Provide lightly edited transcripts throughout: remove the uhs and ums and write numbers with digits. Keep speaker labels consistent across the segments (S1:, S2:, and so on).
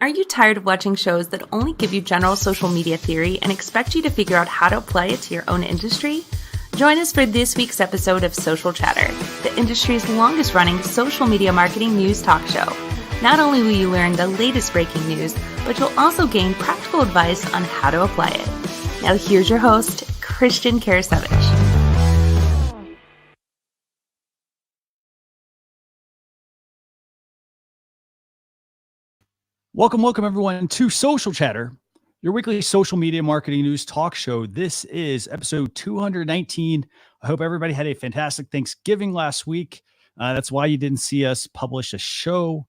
S1: Are you tired of watching shows that only give you general social media theory and expect you to figure out how to apply it to your own industry? Join us for this week's episode of Social Chatter, the industry's longest-running social media marketing news talk show. Not only will you learn the latest breaking news, but you'll also gain practical advice on how to apply it. Now here's your host, Christian Karasiewicz.
S2: Welcome everyone to Social Chatter, your weekly social media marketing news talk show. This is episode 219. I hope everybody had a fantastic Thanksgiving last week. That's why you didn't see us publish a show.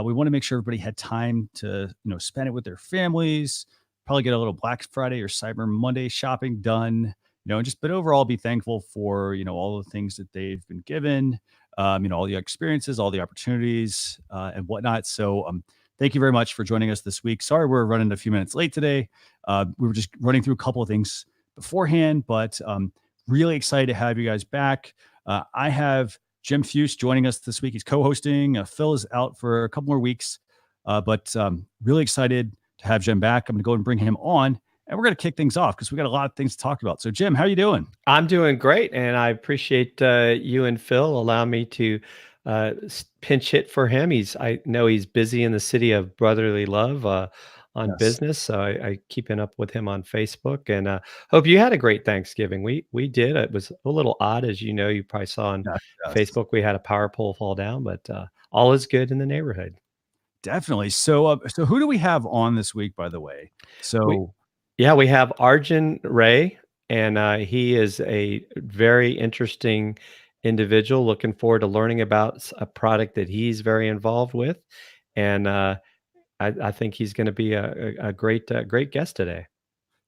S2: We want to make sure everybody had time to, spend it with their families, probably get a little Black Friday or Cyber Monday shopping done, but overall be thankful for, all the things that they've been given, all the experiences, all the opportunities, and whatnot. So, thank you very much for joining us this week. Sorry, we're running a few minutes late today. We were just running through a couple of things beforehand, but really excited to have you guys back. I have Jim Fuhs joining us this week. He's co-hosting. Phil is out for a couple more weeks, but really excited to have Jim back. I'm going to go and bring him on, and we're going to kick things off because we got a lot of things to talk about. So, Jim, how are you doing?
S3: I'm doing great, and I appreciate you and Phil allow me to pinch hit for him. I know he's busy in the city of brotherly love on business, so I keeping up with him on Facebook, and hope you had a great Thanksgiving. We did. It was a little odd, as you know. You probably saw on Facebook we had a power pole fall down, but all is good in the neighborhood.
S2: Definitely. So who do we have on this week, by the way?
S3: We have Arjun Ray, and he is a very interesting individual. Looking forward to learning about a product that he's very involved with, and I think he's going to be a great guest today.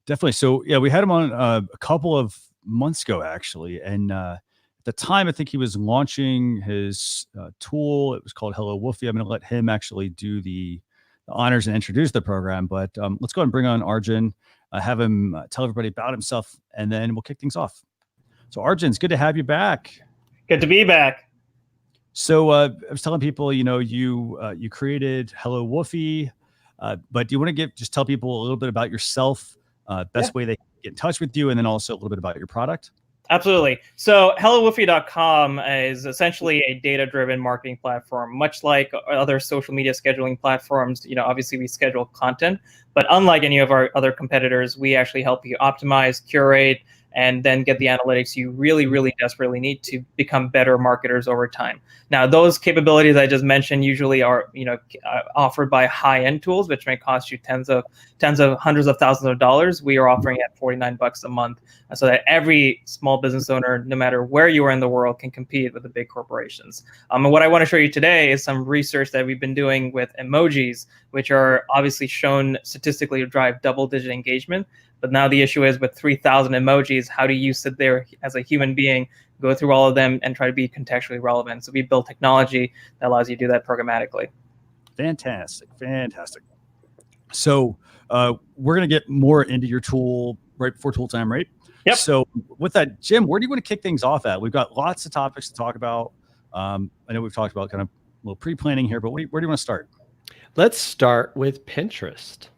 S2: Definitely. So we had him on a couple of months ago actually, and at the time I think he was launching his tool. It was called Hello Wolfy. I'm going to let him actually do the honors and introduce the program, but let's go ahead and bring on Arjun, have him tell everybody about himself, and then we'll kick things off. So Arjun, it's good to have you back.
S4: Good to be back.
S2: So I was telling people, you created Hello Wolfy, but do you want to just tell people a little bit about yourself, best way they can get in touch with you, and then also a little bit about your product?
S4: Absolutely. So HelloWolfy.com is essentially a data-driven marketing platform, much like other social media scheduling platforms. Obviously we schedule content, but unlike any of our other competitors, we actually help you optimize, curate, and then get the analytics you really, really desperately need to become better marketers over time. Now, those capabilities I just mentioned usually are, offered by high-end tools, which may cost you tens of hundreds of thousands of dollars. We are offering at $49 a month, so that every small business owner, no matter where you are in the world, can compete with the big corporations. And what I want to show you today is some research that we've been doing with emojis, which are obviously shown statistically to drive double-digit engagement. But now the issue is with 3,000 emojis, how do you sit there as a human being, go through all of them and try to be contextually relevant? So we built technology that allows you to do that programmatically.
S2: Fantastic. So we're going to get more into your tool right before tool time, right?
S4: Yep.
S2: So with that, Jim, where do you want to kick things off at? We've got lots of topics to talk about. I know we've talked about kind of a little pre-planning here, but where do you want to start?
S3: Let's start with Pinterest.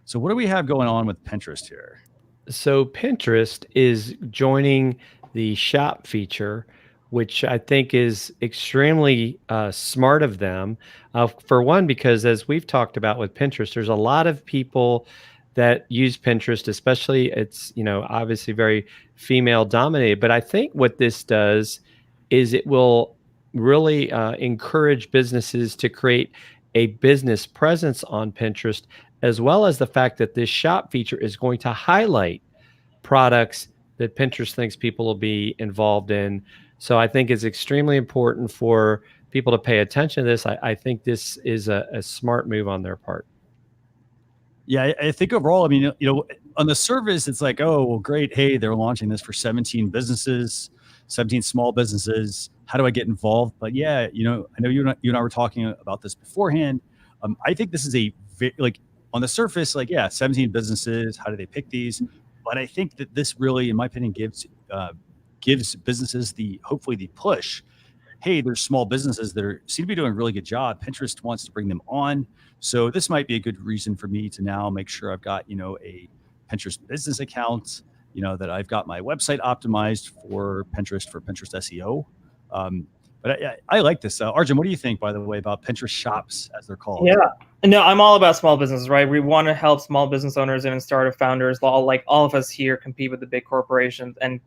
S2: So what do we have going on with Pinterest here?
S3: So Pinterest is joining the shop feature, which I think is extremely smart of them. For one, because as we've talked about with Pinterest, there's a lot of people that use Pinterest, especially it's, obviously very female dominated. But I think what this does is it will really encourage businesses to create a business presence on Pinterest, as well as the fact that this shop feature is going to highlight products that Pinterest thinks people will be involved in. So I think it's extremely important for people to pay attention to this. I think this is a smart move on their part.
S2: Yeah, I think overall, on the surface, it's like, oh, well, great. Hey, they're launching this for 17 businesses, 17 small businesses. How do I get involved? But yeah, I know you and I were talking about this beforehand. I think this is on the surface, 17 businesses. How do they pick these? But I think that this really, in my opinion, gives businesses hopefully the push hey, there's small businesses that seem to be doing a really good job. Pinterest wants to bring them on. So this might be a good reason for me to now make sure I've got, a Pinterest business account, that I've got my website optimized for Pinterest SEO. But I like this. Arjun, what do you think, by the way, about Pinterest shops, as they're called?
S4: Yeah. No, I'm all about small businesses, right? We want to help small business owners and startup founders. All of us here compete with the big corporations, and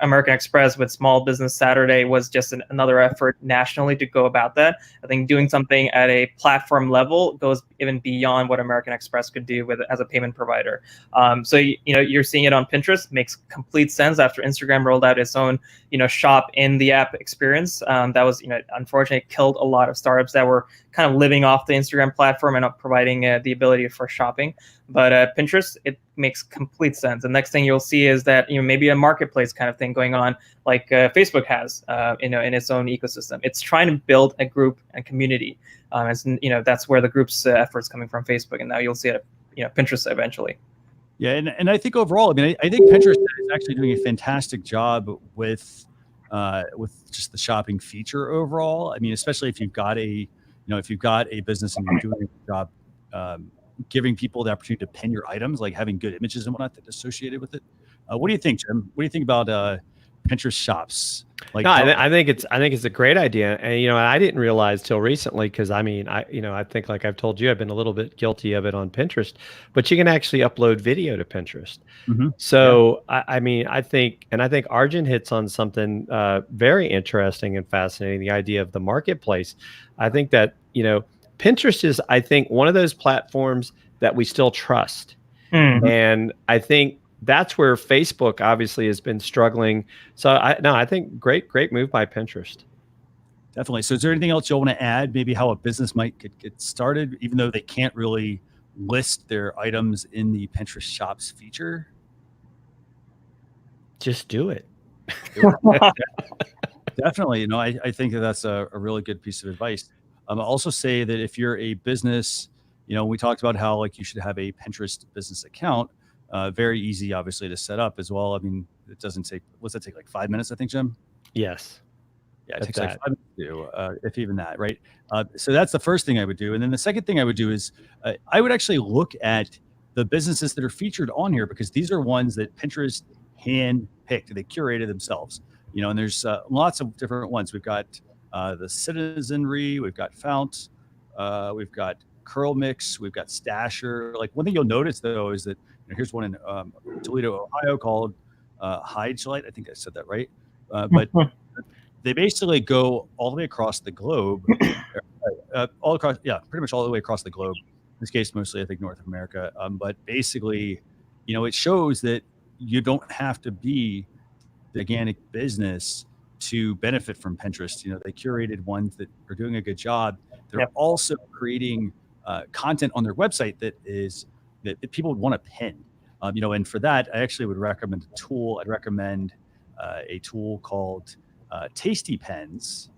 S4: American Express with Small Business Saturday was just another effort nationally to go about that. I think doing something at a platform level goes even beyond what American Express could do as a payment provider. So you're seeing it on Pinterest. Makes complete sense after Instagram rolled out its own shop in the app experience. That was unfortunately killed a lot of startups that were kind of living off the Instagram platform and not providing the ability for shopping. But Pinterest, it makes complete sense. The next thing you'll see is that maybe a marketplace kind of thing going on, like Facebook has, in its own ecosystem. It's trying to build a group and community. That's where the group's efforts coming from Facebook, and now you'll see it at Pinterest eventually.
S2: Yeah, and I think overall, I think Pinterest is actually doing a fantastic job with just the shopping feature overall. Especially if you've got a business and you're doing a good job giving people the opportunity to pin your items, like having good images and whatnot that associated with it. What do you think, Jim? What do you think about Pinterest shops?
S3: I think it's a great idea, and I didn't realize till recently, because I think, like I've told you, I've been a little bit guilty of it on Pinterest, but you can actually upload video to Pinterest. Mm-hmm. So yeah. I think Arjun hits on something very interesting and fascinating, the idea of the marketplace. I think that Pinterest is, I think, one of those platforms that we still trust. Mm-hmm. And I think that's where Facebook obviously has been struggling. So I think great move by Pinterest.
S2: Definitely. So is there anything else you'll want to add? Maybe how a business might get started, even though they can't really list their items in the Pinterest shops feature?
S3: Just do it.
S2: Definitely. I think that's a really good piece of advice. I'll also say that if you're a business, we talked about how you should have a Pinterest business account. Very easy, obviously, to set up as well. It doesn't take, what's that take, like 5 minutes, I think, Jim?
S3: Yes.
S2: Yeah, it takes like 5 minutes to do, if even that, right? So that's the first thing I would do. And then the second thing I would do is I would actually look at the businesses that are featured on here, because these are ones that Pinterest hand-picked. They curated themselves, and there's lots of different ones. We've got the Citizenry, we've got Fount, we've got Curl Mix, we've got Stasher. One thing you'll notice, though, is that here's one in Toledo, Ohio called Hydgelite. I think I said that right. But they basically go all the way across the globe, pretty much all the way across the globe. In this case, mostly, I think, North America. But basically, it shows that you don't have to be the organic business to benefit from Pinterest. They curated ones that are doing a good job. They're also creating content on their website that people would want to pin. And for that, I actually would recommend a tool. I'd recommend a tool called Tasty Pens.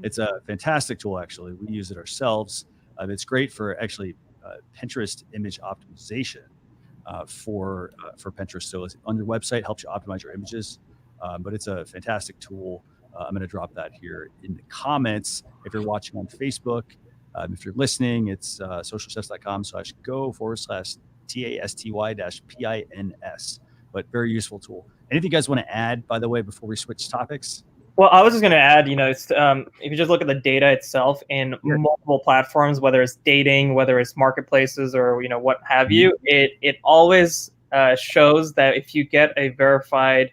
S2: It's a fantastic tool, actually. We use it ourselves. It's great for actually Pinterest image optimization for Pinterest. So on your website, helps you optimize your images. But it's a fantastic tool. I'm going to drop that here in the comments. If you're watching on Facebook, if you're listening, it's socialchefs.com/go/TASTY-PINS. But very useful tool. Anything you guys want to add, by the way, before we switch topics?
S4: Well, I was just going to add, it's, if you just look at the data itself in multiple platforms, whether it's dating, whether it's marketplaces, or what have you, it always shows that if you get a verified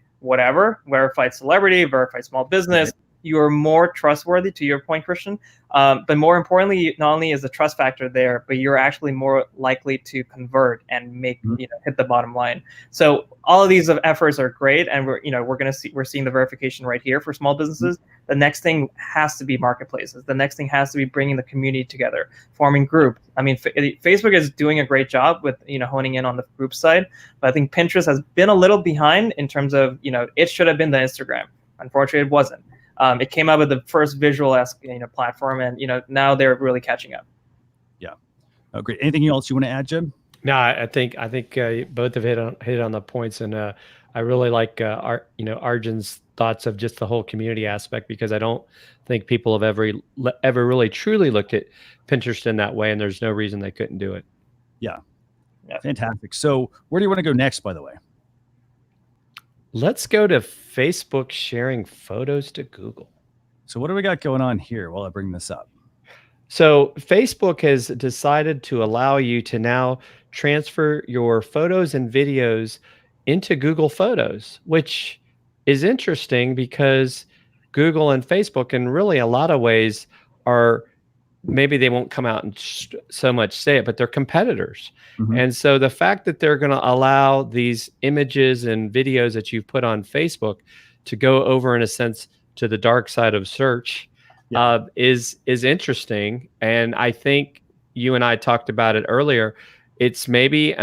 S4: celebrity, verified small business, you are more trustworthy, to your point, Christian. But more importantly, not only is the trust factor there, but you're actually more likely to convert and make hit the bottom line. So all of these efforts are great, and we're seeing the verification right here for small businesses. The next thing has to be marketplaces. The next thing has to be bringing the community together, forming groups. Facebook is doing a great job with honing in on the group side, but I think Pinterest has been a little behind in terms of it should have been the Instagram. Unfortunately, it wasn't. It came out with the first visual-esque platform, and now they're really catching up.
S2: Yeah. Oh, great. Anything else you want to add, Jim?
S3: No, I think both have hit on the points, and I really like Arjun's thoughts of just the whole community aspect, because I don't think people have ever really truly looked at Pinterest in that way, and there's no reason they couldn't do it.
S2: Yeah. Fantastic. So where do you want to go next, by the way?
S3: Let's go to Facebook sharing photos to Google.
S2: So what do we got going on here while I bring this up?
S3: So Facebook has decided to allow you to now transfer your photos and videos into Google Photos, which is interesting because Google and Facebook, in really a lot of ways, are, maybe they won't come out and so much say it, but they're competitors.
S2: Mm-hmm.
S3: And so the fact that they're going to allow these images and videos that you've put on Facebook to go over, in a sense, to the dark side of search is interesting. And I think you and I talked about it earlier. It's maybe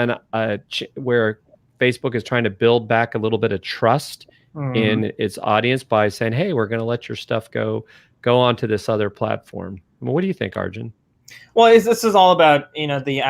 S3: where Facebook is trying to build back a little bit of trust in its audience by saying, hey, we're going to let your stuff go onto this other platform. What do you think, Arjun?
S4: Well, this is all about, the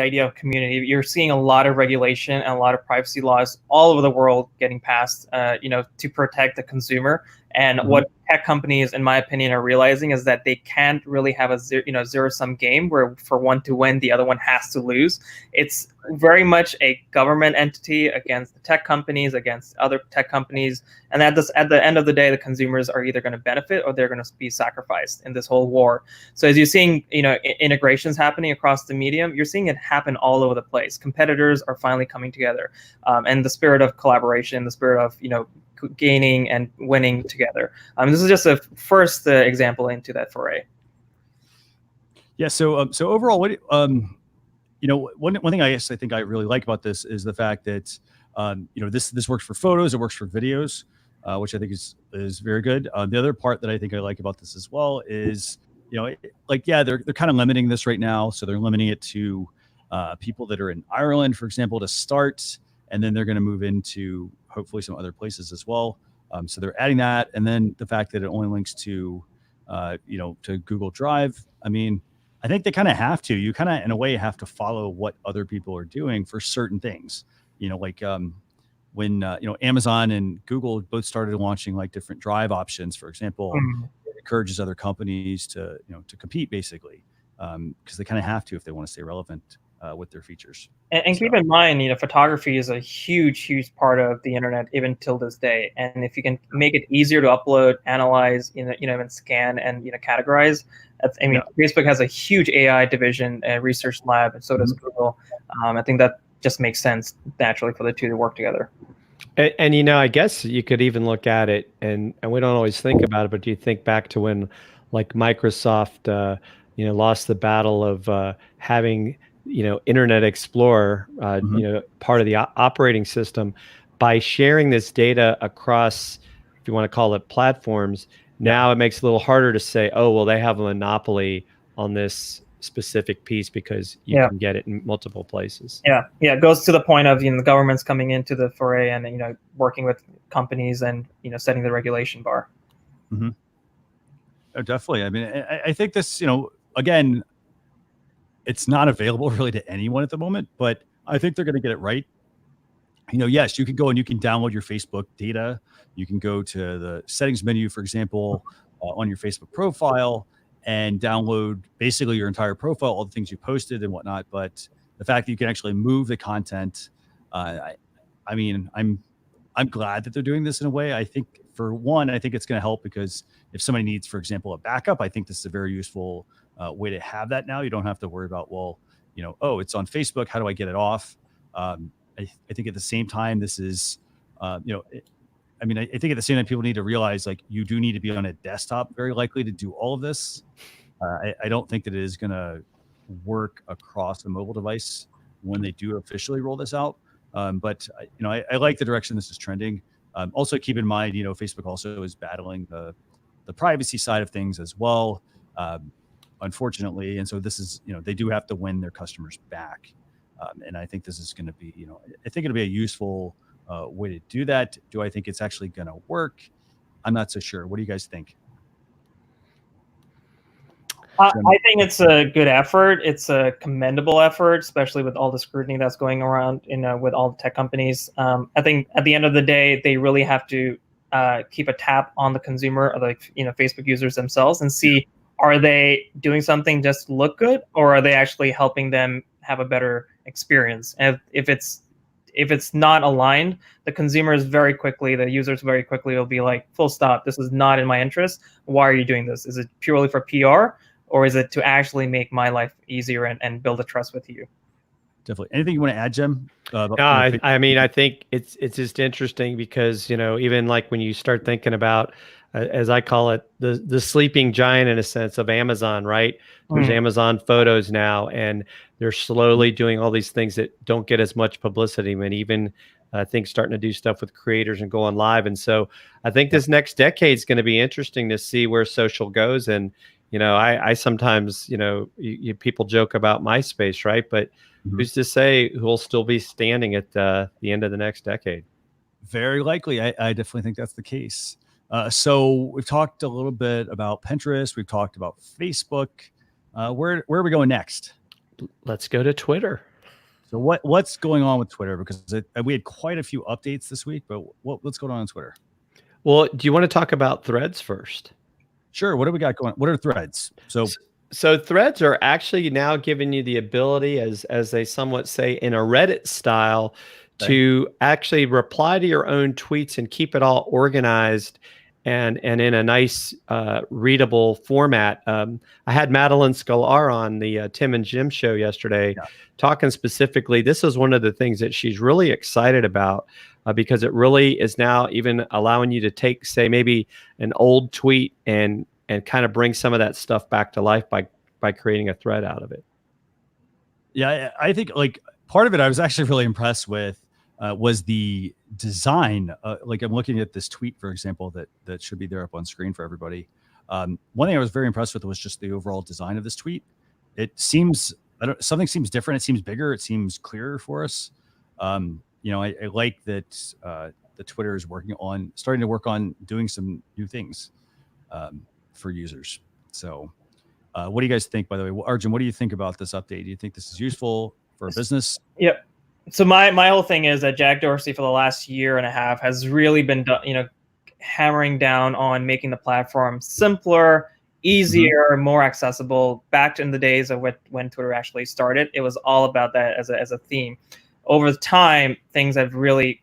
S4: idea of community. You're seeing a lot of regulation and a lot of privacy laws all over the world getting passed, to protect the consumer. And what tech companies, in my opinion, are realizing is that they can't really have a zero-sum game where for one to win, the other one has to lose. It's very much a government entity against the tech companies, against other tech companies. And at the end of the day, the consumers are either going to benefit or they're going to be sacrificed in this whole war. So as you're seeing, integrations happening across the medium, you're seeing it happen all over the place. Competitors are finally coming together, and the spirit of collaboration, the spirit of, gaining and winning together. This is just a first example into that foray.
S2: Yeah. So overall, what one thing I think I really like about this is the fact that this works for photos, it works for videos, which I think is very good. The other part that I think I like about this as well is they're kind of limiting this right now, so they're limiting it to people that are in Ireland, for example, to start, and then they're going to move into hopefully some other places as well. So they're adding that, and then the fact that it only links to to Google Drive. I mean, I think they kind of have to. You kind of, in a way, have to follow what other people are doing for certain things. When Amazon and Google both started launching like different drive options, for example, it encourages other companies to compete basically, because they kind of have to if they want to stay relevant with their features.
S4: And keep in mind, photography is a huge part of the internet even till this day. And if you can make it easier to upload, analyze, even scan and categorize, Facebook has a huge AI division and research lab, and so does Google. I think that just makes sense naturally for the two to work together.
S3: And I guess you could even look at it, and we don't always think about it, but do you think back to when, like, Microsoft, lost the battle of having Internet Explorer, part of the operating system, by sharing this data across, if you want to call it, platforms. Now it makes it a little harder to say, oh, well, they have a monopoly on this specific piece because you can get it in multiple places.
S4: Yeah. It goes to the point of the government's coming into the foray and working with companies and setting the regulation bar.
S2: Mm-hmm. Oh, definitely. I mean, I think this, again, it's not available really to anyone at the moment, but I think they're going to get it right. Yes, you can go and you can download your Facebook data. You can go to the settings menu, for example, on your Facebook profile and download basically your entire profile, all the things you posted and whatnot. But the fact that you can actually move the content, I'm glad that they're doing this in a way. I think for one, I think it's going to help because if somebody needs, for example, a backup, I think this is a very useful way to have that now. You don't have to worry about, it's on Facebook. How do I get it off? I think at the same time, this is, I think at the same time, people need to realize, like, you do need to be on a desktop, very likely, to do all of this. I don't think that it is going to work across a mobile device when they do officially roll this out. But I like the direction this is trending. Also, keep in mind, Facebook also is battling the privacy side of things as well, unfortunately. And so this is, they do have to win their customers back. And I think this is going to be, I think it'll be a useful way to do that. Do I think it's actually going to work? I'm not so sure. What do you guys think?
S4: I think it's a good effort. It's a commendable effort, especially with all the scrutiny that's going around with all the tech companies. I think at the end of the day, they really have to keep a tap on the consumer, or Facebook users themselves, and see, are they doing something just to look good, or are they actually helping them have a better experience? And if it's not aligned, the users very quickly will be like, full stop, this is not in my interest. Why are you doing this? Is it purely for PR, or is it to actually make my life easier and build a trust with you?
S2: Definitely. Anything you want to add, Jim?
S3: I mean, I think it's just interesting because, even like when you start thinking about, as I call it, the sleeping giant in a sense of Amazon, right? There's Amazon Photos now, and they're slowly doing all these things that don't get as much publicity. I mean, even I think starting to do stuff with creators and go on live. And so I think this next decade is going to be interesting to see where social goes. And, I sometimes, people joke about MySpace, right? But who's to say who will still be standing at the end of the next decade?
S2: Very likely. I definitely think that's the case. So we've talked a little bit about Pinterest. We've talked about Facebook. Where are we going next?
S3: Let's go to Twitter.
S2: So what's going on with Twitter? Because we had quite a few updates this week, but what's going on Twitter? Well,
S3: do you want to talk about Threads first?
S2: Sure. What do we got going? What are Threads?
S3: So Threads are actually now giving you the ability, as they somewhat say, in a Reddit style, to actually reply to your own tweets and keep it all organized and in a nice readable format. I had Madeline Scalar on the Tim and Jim show yesterday, talking specifically. This is one of the things that she's really excited about because it really is now even allowing you to take, say, maybe an old tweet and kind of bring some of that stuff back to life by creating a thread out of it.
S2: Yeah, I think like part of it I was actually really impressed with was the design. Like I'm looking at this tweet, for example, that should be there up on screen for everybody. One thing I was very impressed with was just the overall design of this tweet. It seems something seems different. It seems bigger. It seems clearer for us. I like that the Twitter is starting to work on doing some new things for users. So what do you guys think, by the way? Arjun, what do you think about this update? Do you think this is useful for a business?
S4: Yep. So my whole thing is that Jack Dorsey for the last year and a half has really been, hammering down on making the platform simpler, easier, more accessible. Back in the days of when Twitter actually started, it was all about that as a theme. Over time, things have really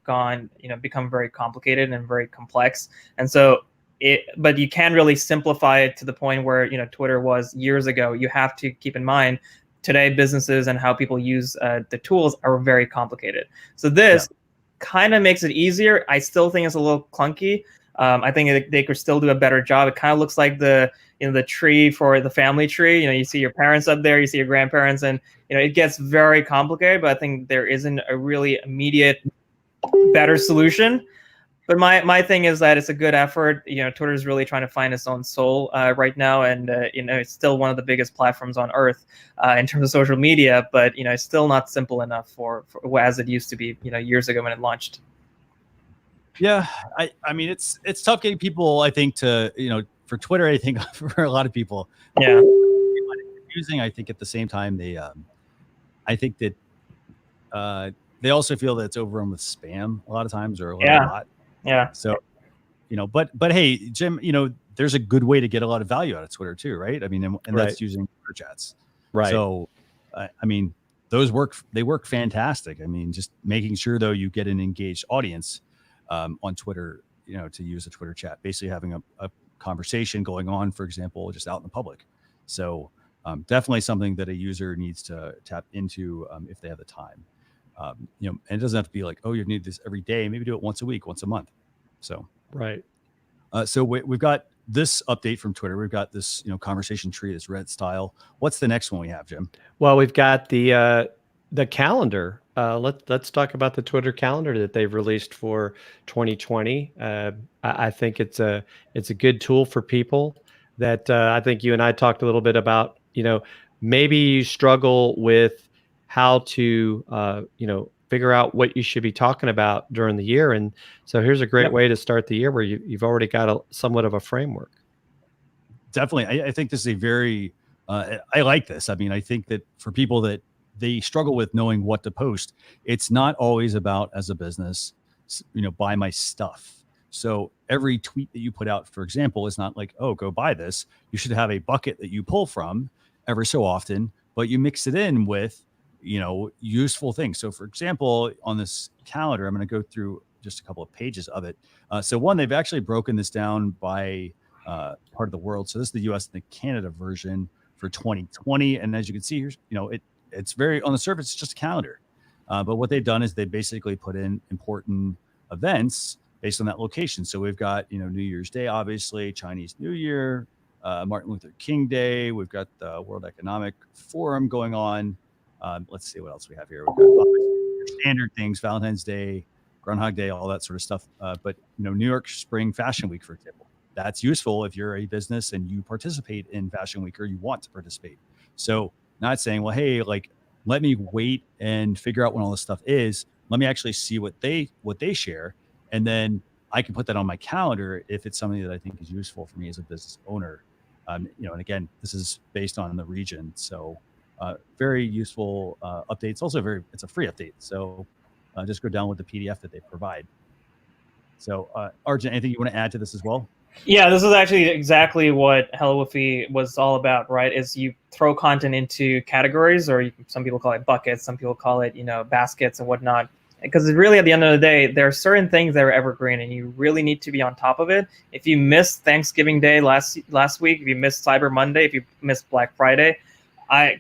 S4: become very complicated and very complex. And so but you can really simplify it to the point where, Twitter was years ago. You have to keep in mind today businesses and how people use the tools are very complicated. So this kind of makes it easier. I still think it's a little clunky. I think they could still do a better job. It kind of looks like the tree for the family tree. You see your parents up there, you see your grandparents, and it gets very complicated. But I think there isn't a really immediate better solution. But my thing is that it's a good effort. Twitter is really trying to find its own soul right now, and it's still one of the biggest platforms on earth in terms of social media. But it's still not simple enough for as it used to be years ago when it launched.
S2: Yeah, I mean it's tough getting people. I think to for Twitter, I think for a lot of people, confusing. I think at the same time I think that they also feel that it's overrun with spam a lot of times, or a lot.
S4: Yeah.
S2: So, but hey, Jim, there's a good way to get a lot of value out of Twitter too, right? I mean, and that's using Twitter chats.
S3: Right.
S2: So, I mean, they work fantastic. I mean, just making sure though you get an engaged audience on Twitter, to use a Twitter chat, basically having a conversation going on, for example, just out in the public. So, definitely something that a user needs to tap into if they have the time. And it doesn't have to be like, oh, you need this every day. Maybe do it once a week, once a month. So,
S3: right.
S2: So we've got this update from Twitter. We've got this, conversation tree, this red style. What's the next one we have, Jim?
S3: Well, we've got the calendar. Let's talk about the Twitter calendar that they've released for 2020. I think it's a good tool for people that I think you and I talked a little bit about. Maybe you struggle with how to, figure out what you should be talking about during the year. And so here's a great way to start the year where you've already got somewhat of a framework.
S2: Definitely. I think this is a very, I like this. I mean, I think that for people that they struggle with knowing what to post, it's not always about, as a business, buy my stuff. So every tweet that you put out, for example, is not like, oh, go buy this. You should have a bucket that you pull from every so often, but you mix it in with, useful things. So for example, on this calendar, I'm going to go through just a couple of pages of it. So one, they've actually broken this down by part of the world. So this is the US and the Canada version for 2020. And as you can see here, it's very, on the surface, it's just a calendar. But what they've done is they basically put in important events based on that location. So we've got, New Year's Day, obviously, Chinese New Year, Martin Luther King Day. We've got the World Economic Forum going on. Let's see what else we have here. We've got standard things, Valentine's Day, Groundhog Day, all that sort of stuff. But New York Spring Fashion Week, for example, that's useful if you're a business and you participate in Fashion Week or you want to participate. So not saying, well, hey, like, let me wait and figure out when all this stuff is. Let me actually see what they share, and then I can put that on my calendar if it's something that I think is useful for me as a business owner. And again, this is based on the region, so very useful updates. Also, it's a free update, so just go down with the PDF that they provide. So, Arjun, anything you want to add to this as well?
S4: Yeah, this is actually exactly what Hello Wolfy was all about, right? Is you throw content into categories, or some people call it buckets, some people call it, baskets and whatnot. Because really, at the end of the day, there are certain things that are evergreen, and you really need to be on top of it. If you missed Thanksgiving Day last week, if you missed Cyber Monday, if you missed Black Friday,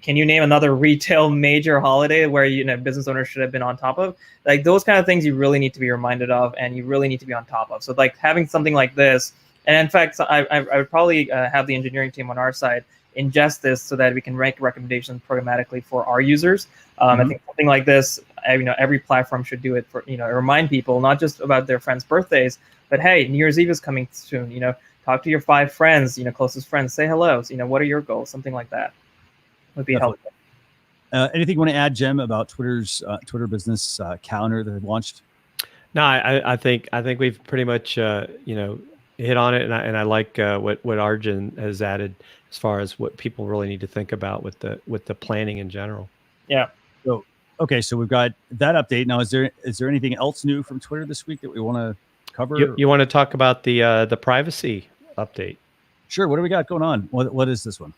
S4: can you name another retail major holiday where business owners should have been on top of? Like those kind of things, you really need to be reminded of, and you really need to be on top of. So like having something like this. And in fact, I would probably have the engineering team on our side ingest this so that we can make recommendations programmatically for our users. I think something like this, every platform should do it for, remind people not just about their friends' birthdays, but hey, New Year's Eve is coming soon. Talk to your 5 friends, closest friends, say hello. So, what are your goals? Something like that would be helpful.
S2: Anything you want to add, Jim, about Twitter's Twitter business calendar that they've launched?
S3: No, I think we've pretty much hit on it, and I like what Arjun has added as far as what people really need to think about with the planning in general.
S4: Yeah.
S2: So okay, so we've got that update. Now, is there anything else new from Twitter this week that we want to cover?
S3: You want to talk about the privacy update?
S2: Sure. What do we got going on? What is this one?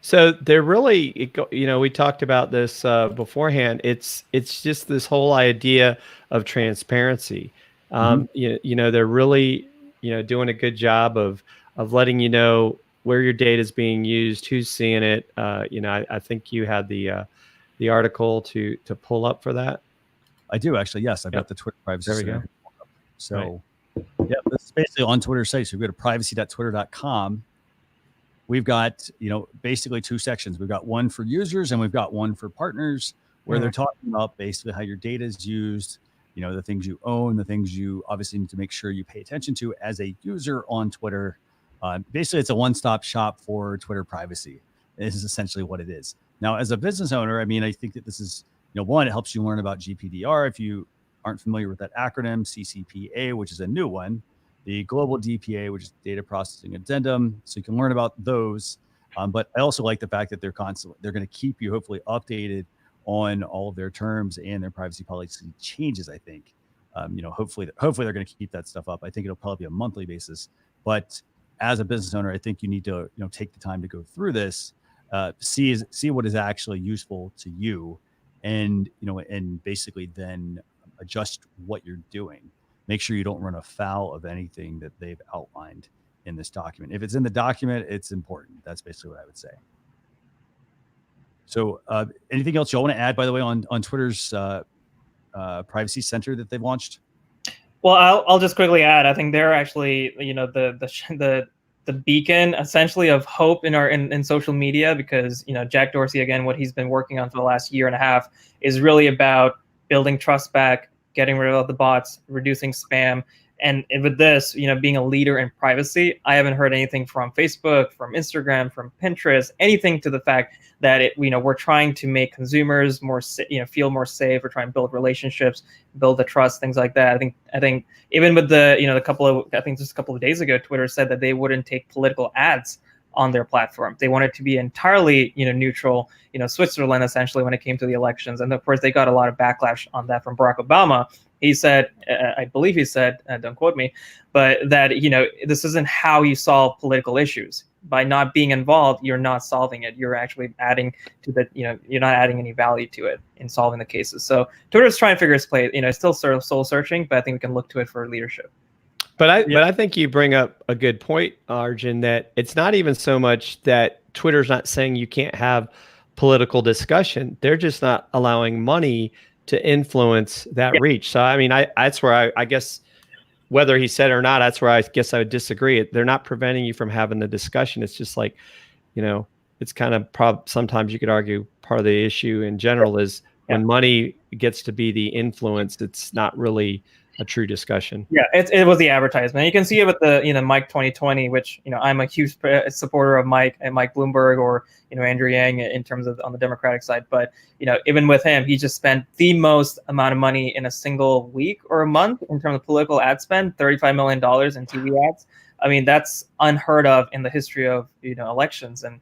S3: So they're really, we talked about this beforehand. It's just this whole idea of transparency. They're really doing a good job of letting you know where your data is being used, who's seeing it. I think you had the article to pull up for that.
S2: I do actually. Yes, I've got the Twitter privacy.
S3: There we go.
S2: So, yeah, this is basically on Twitter's site. So we go to privacy.twitter.com. We've got, basically 2 sections. We've got one for users and we've got one for partners, where they're talking about basically how your data is used, the things you own, the things you obviously need to make sure you pay attention to as a user on Twitter. Basically, it's a one-stop shop for Twitter privacy. This is essentially what it is. Now, as a business owner, I think that this is, one, it helps you learn about GPDR. If you aren't familiar with that acronym, CCPA, which is a new one, the global DPA, which is data processing addendum. So you can learn about those. But I also like the fact that they're going to keep you hopefully updated on all of their terms and their privacy policy changes. I think, hopefully they're going to keep that stuff up. I think it'll probably be a monthly basis, but as a business owner, I think you need to, take the time to go through this, see what is actually useful to you, and, and basically then adjust what you're doing. Make sure you don't run afoul of anything that they've outlined in this document. If it's in the document, it's important. That's basically what I would say. So anything else y'all want to add, by the way, on Twitter's privacy center that they've launched?
S4: Well, I'll just quickly add. I think they're actually, the beacon essentially of hope in social media, because Jack Dorsey, again, what he's been working on for the last year and a half is really about building trust back, getting rid of the bots, reducing spam. And with this, being a leader in privacy, I haven't heard anything from Facebook, from Instagram, from Pinterest, anything to the fact that we're trying to make consumers more, feel more safe. We're trying to build relationships, build the trust, things like that. I think even with just a couple of days ago, Twitter said that they wouldn't take political ads on their platform. They wanted to be entirely, neutral, Switzerland essentially when it came to the elections. And of course, they got a lot of backlash on that from Barack Obama. He said, I believe he said, don't quote me, but that, this isn't how you solve political issues. By not being involved, you're not solving it. You're actually adding to the, you're not adding any value to it in solving the cases. So Twitter's trying to figure its play. It's still sort of soul searching, but I think we can look to it for leadership.
S3: But I think you bring up a good point, Arjun, that it's not even so much that Twitter's not saying you can't have political discussion. They're just not allowing money to influence that reach. So, I mean, that's where I guess, whether he said it or not, that's where I guess I would disagree. They're not preventing you from having the discussion. It's just like, it's kind of sometimes you could argue part of the issue in general is when money gets to be the influence, it's not really a true discussion.
S4: Yeah, it was the advertisement. You can see it with the Mike 2020, which I'm a huge supporter of Mike and Mike Bloomberg or Andrew Yang in terms of on the Democratic side. But even with him, he just spent the most amount of money in a single week or a month in terms of political ad spend, $35 million in TV ads. I mean, that's unheard of in the history of elections. And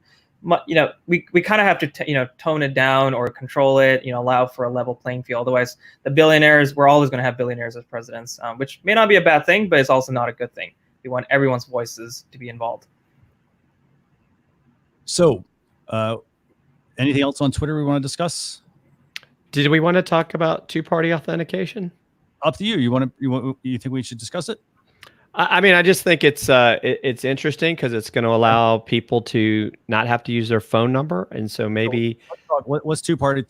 S4: we kind of have to tone it down or control it, allow for a level playing field. Otherwise, the billionaires, we're always going to have billionaires as presidents, which may not be a bad thing, but it's also not a good thing. We want everyone's voices to be involved.
S2: So, anything else on Twitter we want to discuss?
S3: Did we want to talk about two-party authentication?
S2: Up to you. You think we should discuss it?
S3: I mean, I just think it's interesting because it's going to allow people to not have to use their phone number, and so maybe
S2: what's two-party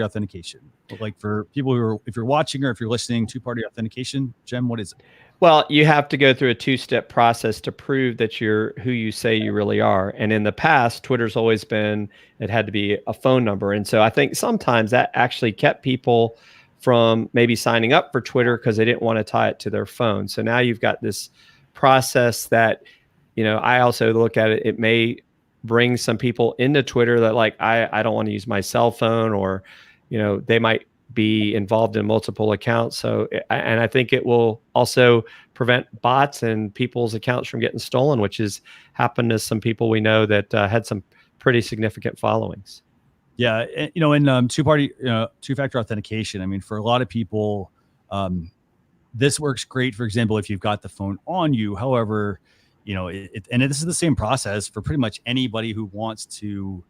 S2: authentication? Like for people who are, if you're watching or if you're listening, two-party authentication, Jem, what is it?
S3: Well, you have to go through a two-step process to prove that you're who you say you really are. And in the past, Twitter's always been it had to be a phone number, and so I think sometimes that actually kept people from maybe signing up for Twitter because they didn't want to tie it to their phone. So now you've got this process that, I also look at it, it may bring some people into Twitter that like, I don't want to use my cell phone, or, they might be involved in multiple accounts. So, and I think it will also prevent bots and people's accounts from getting stolen, which has happened to some people we know that had some pretty significant followings.
S2: Yeah, in two-factor authentication, I mean, for a lot of people, this works great. For example, if you've got the phone on you. However, and this is the same process for pretty much anybody who wants to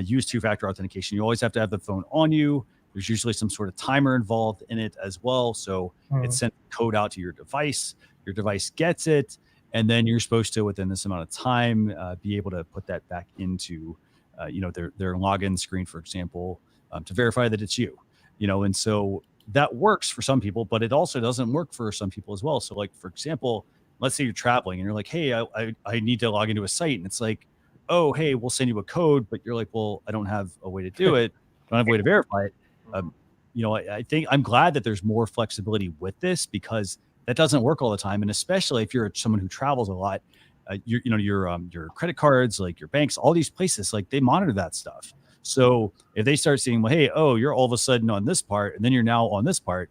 S2: use two-factor authentication. You always have to have the phone on you. There's usually some sort of timer involved in it as well. So it sends code out to your device. Your device gets it, and then you're supposed to, within this amount of time, be able to put that back into their login screen, for example, to verify that it's you, and so that works for some people, but it also doesn't work for some people as well. So like, for example, let's say you're traveling and you're like, hey, I need to log into a site. And it's like, oh, hey, we'll send you a code, but you're like, well, I don't have a way to do it. I don't have a way to verify it. I think I'm glad that there's more flexibility with this because that doesn't work all the time. And especially if you're someone who travels a lot, your credit cards, like your banks, all these places, like they monitor that stuff. So if they start seeing, well, hey, oh, you're all of a sudden on this part, and then you're now on this part,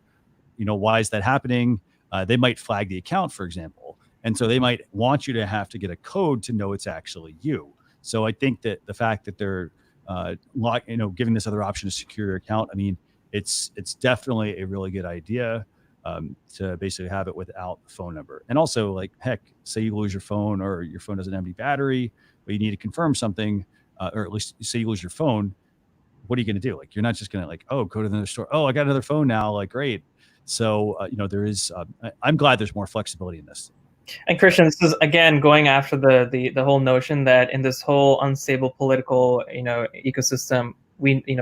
S2: why is that happening? They might flag the account, for example. And so they might want you to have to get a code to know it's actually you. So I think that the fact that they're, giving this other option to secure your account, I mean, it's definitely a really good idea. To basically have it without the phone number. And also, like, heck, say you lose your phone or your phone doesn't have any battery, but you need to confirm something, or at least say you lose your phone, what are you going to do? Like, you're not just going to like, oh, go to another store. Oh, I got another phone now. Like, great. So, there is, I'm glad there's more flexibility in this.
S4: And Christian, this is again going after the whole notion that in this whole unstable political, ecosystem,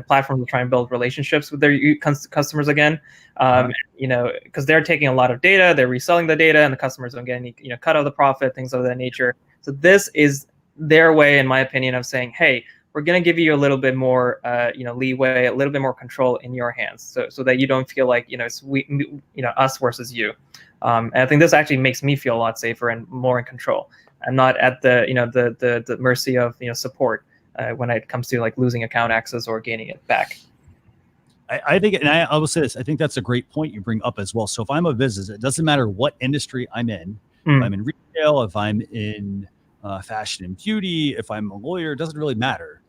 S4: platforms are trying to build relationships with their customers again, because they're taking a lot of data, they're reselling the data, and the customers don't get any, cut of the profit, things of that nature. So this is their way, in my opinion, of saying, hey, we're going to give you a little bit more, leeway, a little bit more control in your hands, so that you don't feel like, it's us versus you. And I think this actually makes me feel a lot safer and more in control. I'm not at the, the mercy of, support. When it comes to like losing account access or gaining it back.
S2: I think, and I will say this, I think that's a great point you bring up as well. So if I'm a business, it doesn't matter what industry I'm in. If I'm in retail, if I'm in fashion and beauty, if I'm a lawyer, it doesn't really matter.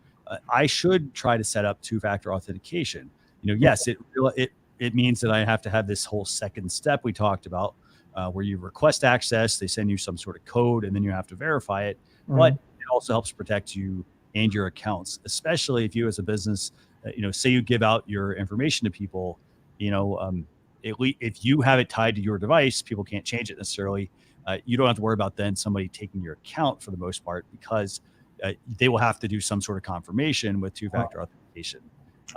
S2: I should try to set up two-factor authentication. Yes, it it means that I have to have this whole second step we talked about, where you request access, they send you some sort of code, and then you have to verify it. But it also helps protect you and your accounts, especially if you as a business, say you give out your information to people, if you have it tied to your device, people can't change it necessarily. You don't have to worry about then somebody taking your account for the most part, because they will have to do some sort of confirmation with two-factor authentication.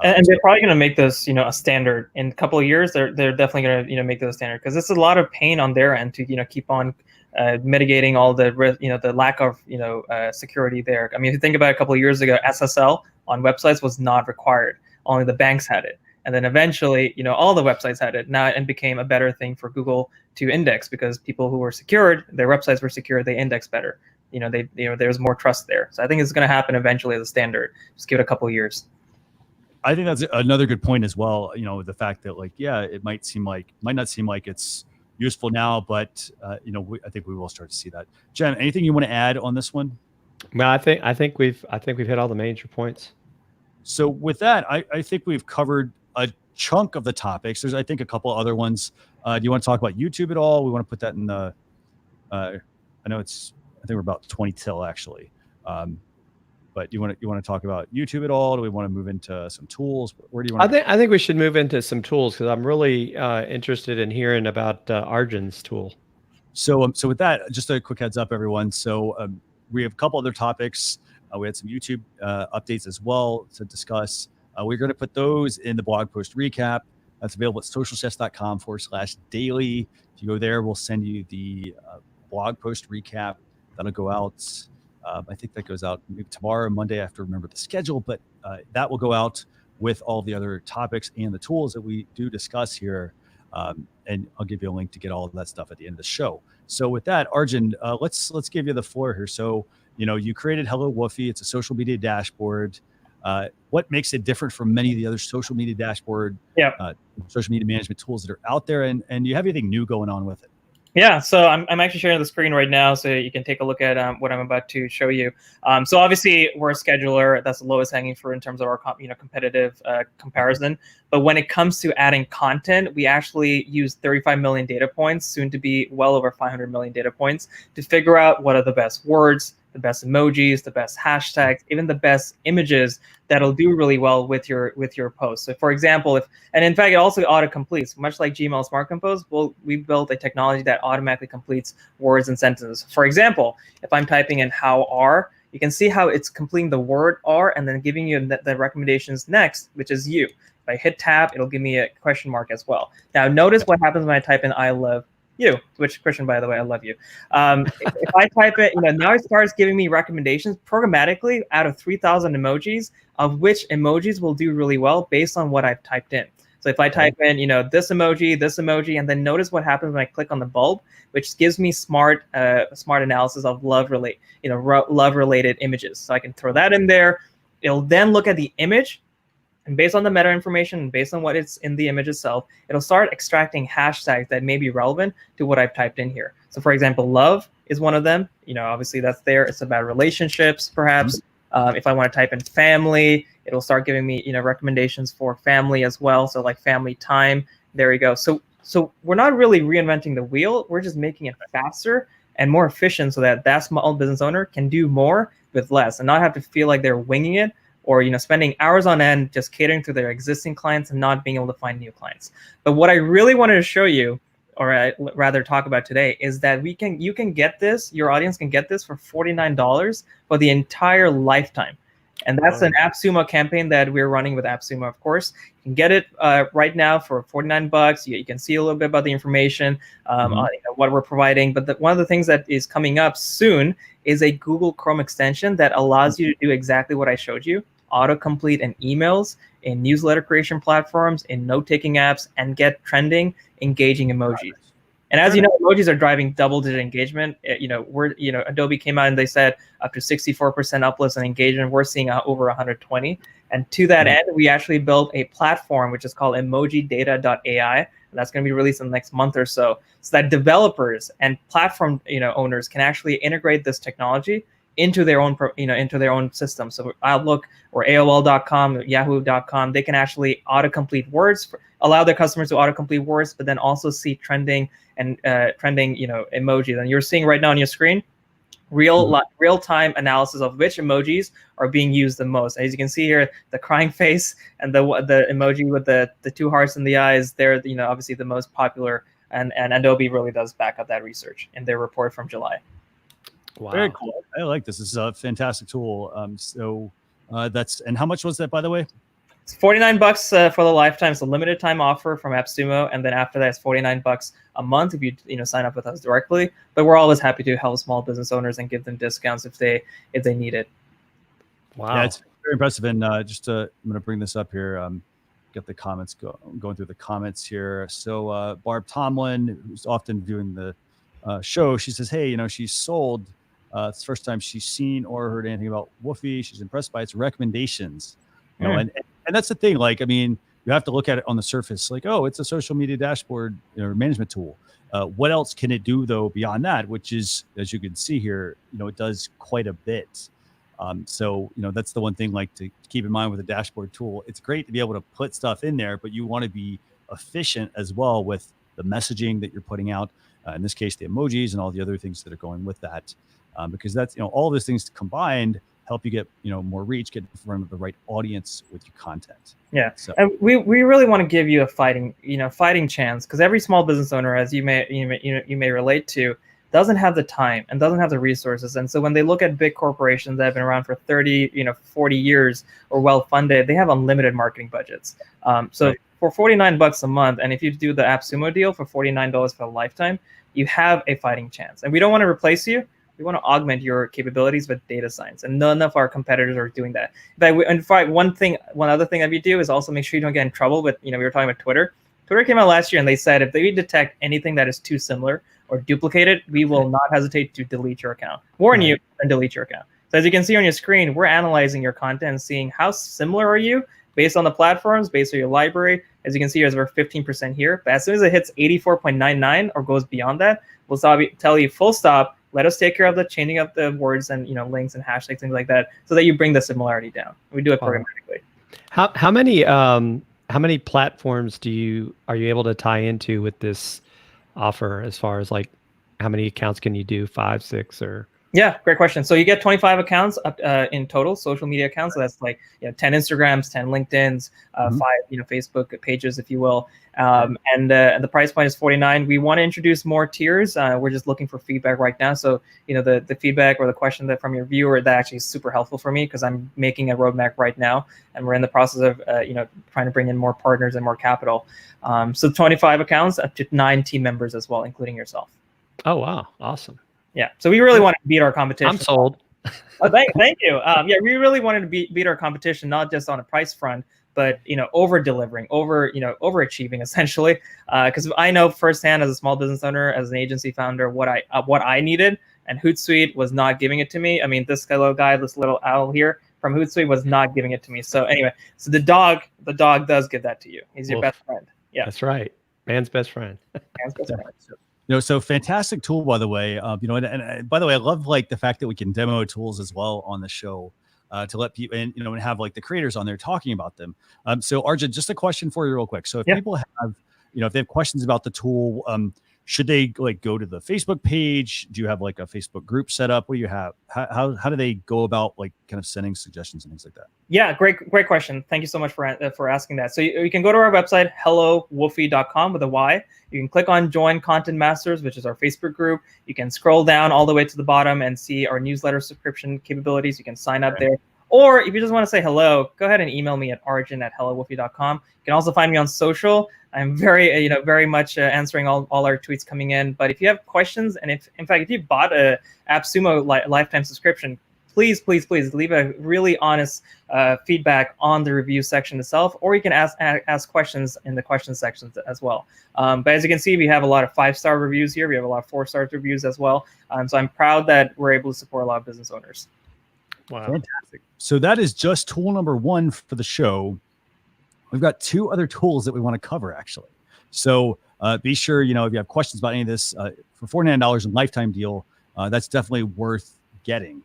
S4: And they're probably going to make this, a standard in a couple of years. They're definitely going to, make this a standard, because it's a lot of pain on their end to, keep on mitigating all the the lack of security there. I mean, if you think about it, a couple of years ago, SSL on websites was not required. Only the banks had it, and then eventually, all the websites had it. Now it became a better thing for Google to index, because people who were secured, their websites were secure, they index better. There's more trust there. So I think it's going to happen eventually as a standard. Just give it a couple of years.
S2: I think that's another good point as well. The fact that it might not seem like it's useful now, but I think we will start to see that. Jen, anything you want to add on this one?
S3: Well, I think we've hit all the major points.
S2: So with that, I think we've covered a chunk of the topics. There's, I think, a couple other ones. Do you want to talk about YouTube at all? We want to put that in the. I think we're about 20 till actually. But you want to talk about YouTube at all? Do we want to move into some tools? Where do you want?
S3: I think we should move into some tools, because I'm really interested in hearing about Arjun's tool.
S2: So with that, just a quick heads up, everyone. So we have a couple other topics. We had some YouTube updates as well to discuss. We're going to put those in the blog post recap. That's available at socialchest.com/daily. If you go there, we'll send you the blog post recap. That'll go out. I think that goes out maybe tomorrow, Monday. I have to remember the schedule, but that will go out with all the other topics and the tools that we do discuss here. And I'll give you a link to get all of that stuff at the end of the show. So with that, Arjun, let's give you the floor here. So, you created Hello Wolfy. It's a social media dashboard. What makes it different from many of the other social media dashboard, social media management tools that are out there? And do you have anything new going on with it?
S4: Yeah, so I'm actually sharing the screen right now, so you can take a look at what I'm about to show you. So obviously, we're a scheduler. That's the lowest hanging fruit in terms of our competitive comparison. But when it comes to adding content, we actually use 35 million data points, soon to be well over 500 million data points, to figure out what are the best words, the best emojis, the best hashtags, even the best images that'll do really well with your post. So for example, and in fact, it also auto-completes, much like Gmail Smart Compose. We built a technology that automatically completes words and sentences. For example, if I'm typing in how are, you can see how it's completing the word are and then giving you the recommendations next, which is you. If I hit tab, it'll give me a question mark as well. Now notice what happens when I type in I love you, which Christian, by the way, I love you. If I type it, now it starts giving me recommendations programmatically out of 3,000 emojis, of which emojis will do really well based on what I've typed in. So if I type in, this emoji, and then notice what happens when I click on the bulb, which gives me smart analysis of love-related images. So I can throw that in there. It'll then look at the image. And based on the meta information and based on what it's in the image itself, it'll start extracting hashtags that may be relevant to what I've typed in here. So for example, love is one of them. Obviously that's there. It's about relationships, perhaps. If I want to type in family, it'll start giving me, recommendations for family as well. So like family time, there you go. So we're not really reinventing the wheel. We're just making it faster and more efficient so that small business owner can do more with less and not have to feel like they're winging it, or spending hours on end just catering to their existing clients and not being able to find new clients. But what I really wanted to show you, or rather talk about today, is that you can get this, your audience can get this for $49 for the entire lifetime. And that's an AppSumo campaign that we're running with AppSumo, of course. You can get it right now for $49. You can see a little bit about the information, on, what we're providing. But one of the things that is coming up soon is a Google Chrome extension that allows you to do exactly what I showed you. Autocomplete in emails, in newsletter creation platforms, in note-taking apps, and get trending, engaging emojis. And as you know, emojis are driving double-digit engagement. Adobe came out and they said up to 64% uplifts in engagement. We're seeing over 120. And to that end, we actually built a platform which is called emojidata.ai. That's going to be released in the next month or so that developers and platform owners can actually integrate this technology into their own system. So Outlook or AOL.com, Yahoo.com, they can actually autocomplete words, allow their customers to autocomplete words, but then also see trending and trending, emojis. And you're seeing right now on your screen, real-time analysis of which emojis are being used the most. As you can see here, the crying face and the emoji with the two hearts in the eyes, they're obviously the most popular, and Adobe really does back up that research in their report from July.
S2: Wow. Very cool. I like this. This is a fantastic tool. And how much was that, by the way?
S4: It's $49 for the lifetime. It's a limited time offer from AppSumo, and then after that, it's $49 a month if you sign up with us directly. But we're always happy to help small business owners and give them discounts if they need it.
S2: Wow, yeah, it's very impressive. And I'm going to bring this up here. Get the comments going through the comments here. So Barb Tomlin, who's often viewing the show, she says, "Hey, she's sold. It's the first time she's seen or heard anything about Wolfy. She's impressed by its recommendations." And that's the thing. Like, I mean, you have to look at it on the surface. Like, oh, it's a social media dashboard or management tool. What else can it do though beyond that? Which is, as you can see here, it does quite a bit. So that's the one thing like to keep in mind with a dashboard tool. It's great to be able to put stuff in there, but you want to be efficient as well with the messaging that you're putting out. In this case, the emojis and all the other things that are going with that. Because that's, all of those things combined help you get, more reach, get in front of the right audience with your content.
S4: Yeah.
S2: So
S4: and we really want to give you a fighting chance, because every small business owner, as you may relate to, doesn't have the time and doesn't have the resources. And so when they look at big corporations that have been around for 30, 40 years or well-funded, they have unlimited marketing budgets. So right. For $49 a month, and if you do the AppSumo deal for $49 for a lifetime, you have a fighting chance. And we don't want to replace you. We want to augment your capabilities with data science, and none of our competitors are doing that. In fact, one other thing that we do is also make sure you don't get in trouble with, we were talking about Twitter. Twitter came out last year and they said if they detect anything that is too similar or duplicated, we will not hesitate to delete your account, warn you, and delete your account. So as you can see on your screen, we're analyzing your content and seeing how similar are you based on the platforms, based on your library. As you can see, there's over 15% here. But as soon as it hits 84.99 or goes beyond that, we'll tell you full stop. Let us take care of the changing up the words and links and hashtags, things like that, so that you bring the similarity down. We do it programmatically.
S3: How many platforms are you able to tie into with this offer? As far as like, how many accounts can you do? 5, 6, or?
S4: Yeah, great question. So you get 25 accounts in total, social media accounts. So that's like 10 Instagrams, 10 LinkedIn's, 5 Facebook pages, if you will. And the price point is $49. We want to introduce more tiers. We're just looking for feedback right now. So the feedback or the question that from your viewer, that actually is super helpful for me, because I'm making a roadmap right now, and we're in the process of trying to bring in more partners and more capital. So 25 accounts, up to 9 team members as well, including yourself.
S3: Oh wow, awesome.
S4: Yeah, so we really want to beat our competition.
S3: I'm sold.
S4: Thank you. Yeah, we really wanted to beat our competition, not just on a price front, but over delivering, overachieving essentially. Because I know firsthand as a small business owner, as an agency founder, what I needed, and Hootsuite was not giving it to me. I mean, this little owl here from Hootsuite was not giving it to me. So anyway, so the dog does give that to you. He's your best friend. Yeah,
S3: that's right. Man's best friend.
S4: Man's best friend.
S2: So fantastic tool, by the way. And by the way, I love like the fact that we can demo tools as well on the show to let people, and have like the creators on there talking about them. So Arjun, just a question for you real quick. So if people have, if they have questions about the tool, should they like go to the Facebook page? Do you have like a Facebook group set up? What do you have? How do they go about like kind of sending suggestions and things like that?
S4: Yeah, great question. Thank you so much for asking that. So you can go to our website, hellowolfy.com with a Y. You can click on Join Content Masters, which is our Facebook group. You can scroll down all the way to the bottom and see our newsletter subscription capabilities. You can sign up there. Or if you just want to say hello, go ahead and email me at arjun@hellowolfy.com. You can also find me on social. I'm very much answering all our tweets coming in. But if you have questions, and if you bought a AppSumo lifetime subscription, please leave a really honest feedback on the review section itself, or you can ask questions in the question sections as well. But as you can see, we have a lot of 5-star reviews here. We have a lot of 4-star reviews as well. So I'm proud that we're able to support a lot of business owners.
S2: Wow. Fantastic. So that is just tool number 1 for the show. We've got 2 other tools that we want to cover, actually. So be sure, if you have questions about any of this, for $49 in lifetime deal, that's definitely worth getting.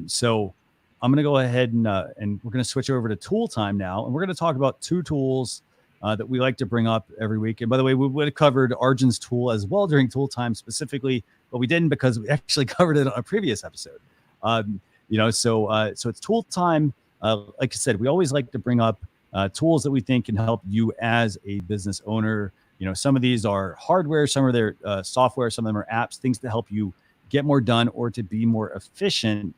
S2: So I'm going to go ahead and we're going to switch over to tool time now. And we're going to talk about 2 tools that we like to bring up every week. And by the way, we would have covered Arjun's tool as well during tool time specifically, but we didn't because we actually covered it on a previous episode. So it's tool time. Like I said, we always like to bring up tools that we think can help you as a business owner. Some of these are hardware, some of their software, some of them are apps, things to help you get more done or to be more efficient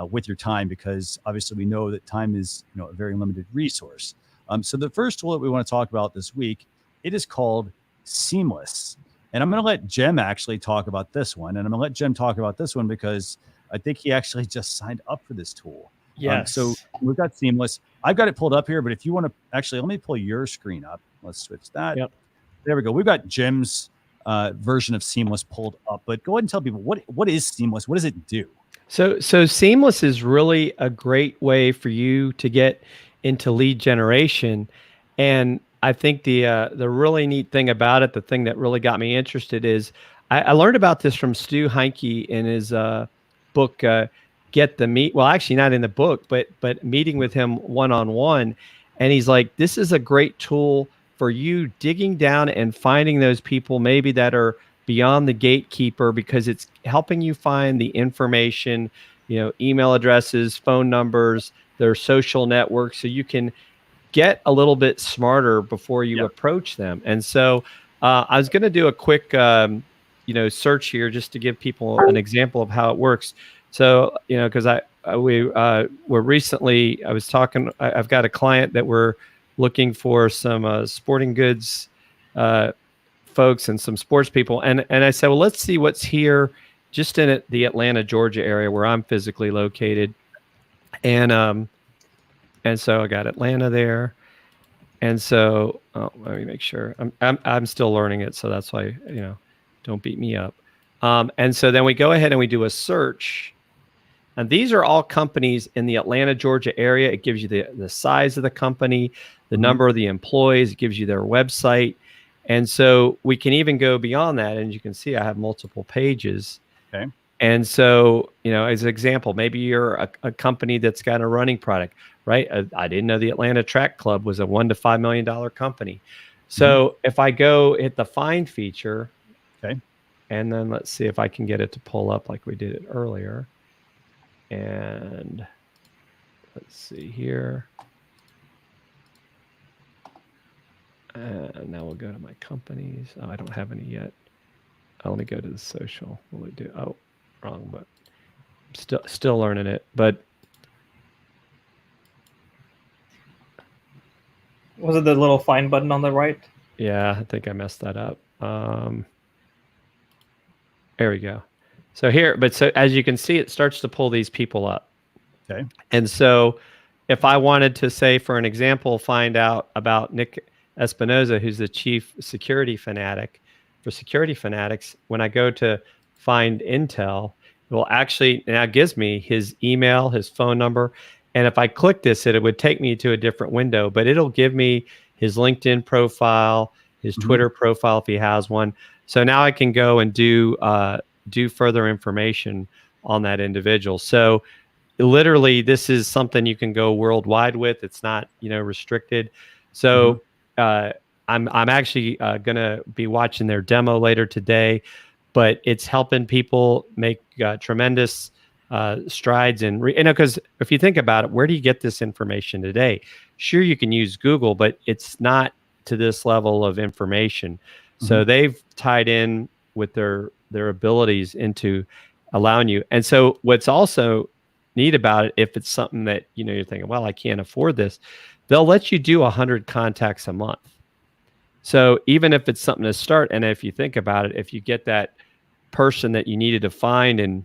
S2: with your time, because obviously we know that time is a very limited resource. So the first tool that we want to talk about this week, it is called Seamless. And I'm going to let Jem actually talk about this one. And I'm going to let Jem talk about this one because I think he actually just signed up for this tool.
S3: Yes.
S2: So we've got Seamless. I've got it pulled up here, but if you want to actually, let me pull your screen up. Let's switch that.
S3: Yep.
S2: There we go. We've got Jem's version of Seamless pulled up, but go ahead and tell people what is Seamless? What does it do?
S3: So Seamless is really a great way for you to get into lead generation. And I think the really neat thing about it, the thing that really got me interested is I learned about this from Stu Heinke in his book, Get the Meet. Well, actually not in the book, but meeting with him one-on-one. And he's like, this is a great tool for you digging down and finding those people maybe that are beyond the gatekeeper, because it's helping you find the information, email addresses, phone numbers, their social networks, so you can get a little bit smarter before you approach them. And so I was going to do a quick, search here just to give people an example of how it works. So, because I've got a client that we're looking for some sporting goods folks and some sports people. And I said, well, let's see what's here just in the Atlanta, Georgia area where I'm physically located. And so I got Atlanta there. And so let me make sure I'm still learning it. So that's why, don't beat me up. And so then we go ahead and we do a search. And these are all companies in the Atlanta, Georgia area. It gives you the size of the company, the number of the employees. It gives you their website. And so we can even go beyond that. And you can see I have multiple pages.
S2: Okay.
S3: And so, as an example, maybe you're a company that's got a running product, right? I didn't know the Atlanta Track Club was a $1 to $5 million company. So if I go hit the find feature,
S2: okay,
S3: and then let's see if I can get it to pull up like we did it earlier. And let's see here. And now we'll go to my companies. Oh, I don't have any yet. Let me go to the social. What will we do? Oh, wrong, but I'm still learning it. But
S4: was it the little find button on the right?
S3: Yeah, I think I messed that up. There we go. So here, so as you can see, it starts to pull these people up.
S2: Okay.
S3: And so if I wanted to say, for an example, find out about Nick Espinoza, who's the chief security fanatic for Security Fanatics, when I go to find intel, it will actually now gives me his email, his phone number. And if I click this, it would take me to a different window, but it'll give me his LinkedIn profile, his Twitter profile if he has one. So now I can go and do further information on that individual. So literally, this is something you can go worldwide with. It's not, restricted. So I'm actually going to be watching their demo later today, but it's helping people make tremendous strides in, because if you think about it, where do you get this information today? Sure, you can use Google, but it's not to this level of information. So they've tied in with their abilities into allowing you. And so what's also neat about it, if it's something that, you're thinking, well, I can't afford this, they'll let you do 100 contacts a month. So even if it's something to start, and if you think about it, if you get that person that you needed to find and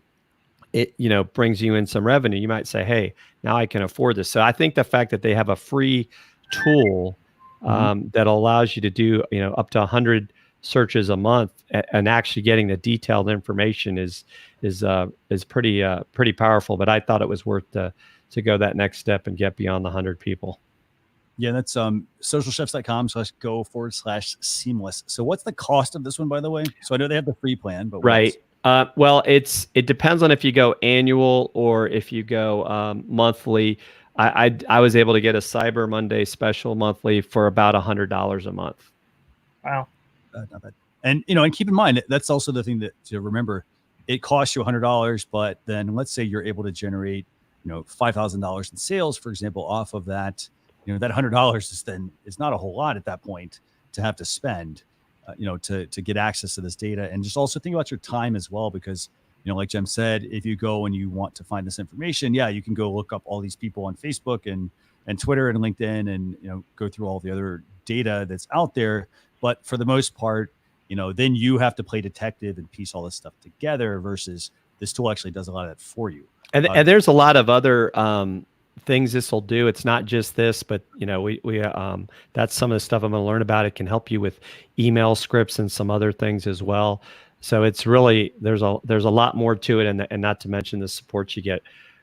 S3: it, brings you in some revenue, you might say, hey, now I can afford this. So I think the fact that they have a free tool that allows you to do, up to 100 searches a month and actually getting the detailed information is pretty powerful. But I thought it was worth to go that next step and get beyond the 100 people.
S2: Yeah, that's socialchefs.com/go/seamless. So what's the cost of this one, by the way? So I know they have the free plan, but
S3: right. Well, it depends on if you go annual or if you go monthly. I was able to get a Cyber Monday special monthly for about $100 a month.
S4: Wow.
S2: Not bad. And and keep in mind that's also the thing to remember. It costs you $100, but then let's say you're able to generate $5,000 in sales, for example, off of that. That $100 is not a whole lot at that point to have to spend, to get access to this data. And just also think about your time as well, because like Jem said, if you go and you want to find this information, you can go look up all these people on Facebook and Twitter and LinkedIn and go through all the other data that's out there. But for the most part, then you have to play detective and piece all this stuff together, versus this tool actually does a lot of that for you.
S3: And there's a lot of other things this will do. It's not just this, but we that's some of the stuff I'm going to learn about. It can help you with email scripts and some other things as well. So it's really there's a lot more to it, and not to mention the support you get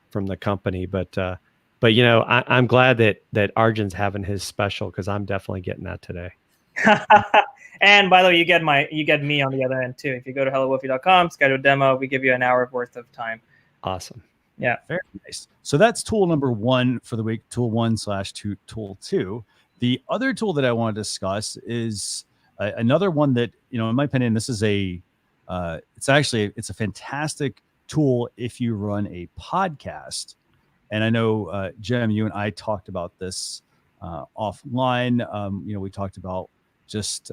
S3: from the company. But I'm glad that Arjun's having his special, because I'm definitely getting that today.
S4: And by the way, you get me on the other end too. If you go to hellowolfy.com, schedule a demo, we give you an hour worth of time.
S3: Awesome.
S4: Yeah.
S2: Very nice. So that's tool number 1 for the week, tool 1/tool 2. The other tool that I want to discuss is another one that, in my opinion, this is it's a fantastic tool if you run a podcast. And I know, Jem, you and I talked about this offline. We talked about just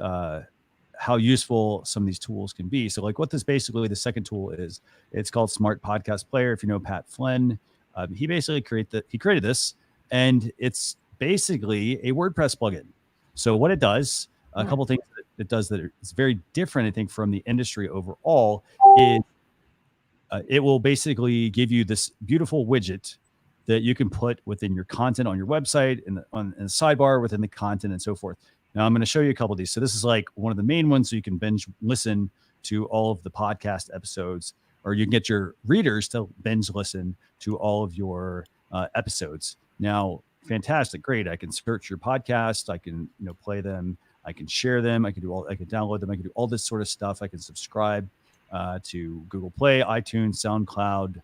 S2: how useful some of these tools can be. So like what this basically, the second tool is, it's called Smart Podcast Player. If you know Pat Flynn, he basically created this, and it's basically a WordPress plugin. So what it does, a couple of things that it does that is very different, I think, from the industry overall, is it will basically give you this beautiful widget that you can put within your content on your website, in the sidebar within the content and so forth. Now I'm going to show you a couple of these. So this is like one of the main ones, so you can binge listen to all of the podcast episodes, or you can get your readers to binge listen to all of your episodes. Now, fantastic, great. I can search your podcast. I can play them. I can share them. I can download them. I can do all this sort of stuff. I can subscribe to Google Play, iTunes, SoundCloud,